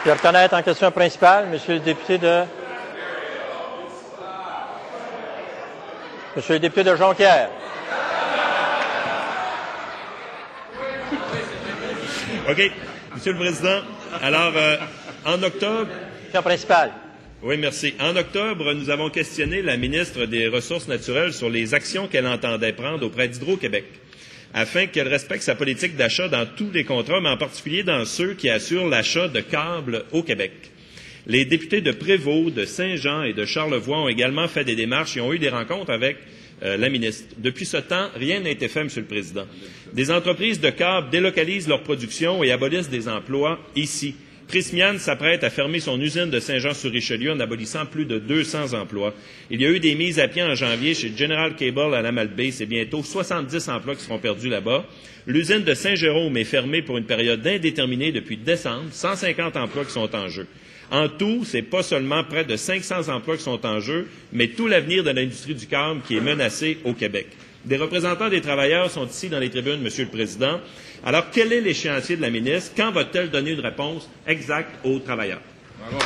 Je reconnais en question principale, Monsieur le député de Jonquière. OK. Monsieur le Président, alors, en octobre... Question principale. Oui, merci. En octobre, nous avons questionné la ministre des Ressources naturelles sur les actions qu'elle entendait prendre auprès d'Hydro-Québec, afin qu'elle respecte sa politique d'achat dans tous les contrats, mais en particulier dans ceux qui assurent l'achat de câbles au Québec. Les députés de Prévost, de Saint-Jean et de Charlevoix ont également fait des démarches et ont eu des rencontres avec la ministre. Depuis ce temps, rien n'a été fait, Monsieur le Président. Des entreprises de câbles délocalisent leur production et abolissent des emplois ici. Prysmian s'apprête à fermer son usine de Saint-Jean-sur-Richelieu en abolissant plus de 200 emplois. Il y a eu des mises à pied en janvier chez General Cable à la Malbaie. C'est bientôt 70 emplois qui seront perdus là-bas. L'usine de Saint-Jérôme est fermée pour une période indéterminée depuis décembre. 150 emplois qui sont en jeu. En tout, ce n'est pas seulement près de 500 emplois qui sont en jeu, mais tout l'avenir de l'industrie du câble qui est menacé au Québec. Des représentants des travailleurs sont ici dans les tribunes, Monsieur le Président. Alors, quel est l'échéancier de la ministre? Quand va-t-elle donner une réponse exacte aux travailleurs? Bravo.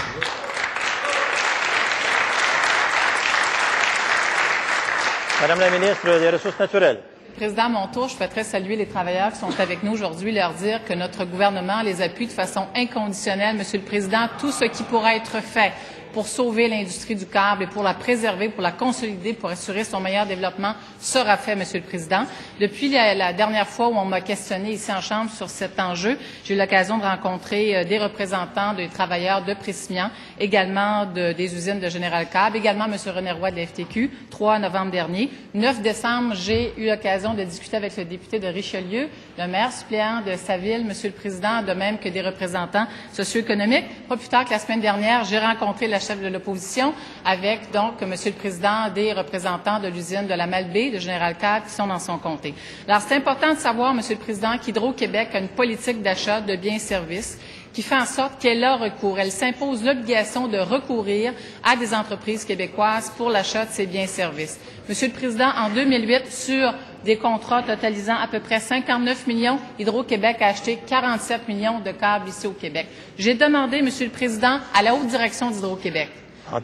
Madame la ministre des Ressources naturelles. Président, à mon tour, je souhaiterais saluer les travailleurs qui sont avec nous aujourd'hui, leur dire que notre gouvernement les appuie de façon inconditionnelle. Monsieur le Président, tout ce qui pourra être fait pour sauver l'industrie du câble et pour la préserver, pour la consolider, pour assurer son meilleur développement, sera fait, Monsieur le Président. Depuis la dernière fois où on m'a questionné ici en Chambre sur cet enjeu, j'ai eu l'occasion de rencontrer des représentants des travailleurs de Prysmian, également des usines de General Câble, également M. René Roy de la FTQ, 3 novembre dernier. 9 décembre, j'ai eu l'occasion de discuter avec le député de Richelieu, le maire suppléant de sa ville, Monsieur le Président, de même que des représentants socio-économiques. Pas plus tard que la semaine dernière, j'ai rencontré la chef de l'opposition avec, donc, Monsieur le Président, des représentants de l'usine de la Malbaie, de General Câble, qui sont dans son comté. Alors, c'est important de savoir, Monsieur le Président, qu'Hydro-Québec a une politique d'achat de biens et services qui fait en sorte qu'elle a recours. Elle s'impose l'obligation de recourir à des entreprises québécoises pour l'achat de ces biens et services. Monsieur le Président, en 2008, sur des contrats totalisant à peu près 59 millions, Hydro-Québec a acheté 47 millions de câbles ici au Québec. J'ai demandé, Monsieur le Président, à la haute direction d'Hydro-Québec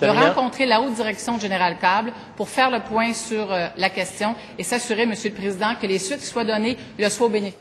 de rencontrer la haute direction de General Câble pour faire le point sur la question et s'assurer, Monsieur le Président, que les suites qui soient données le soient au bénéfice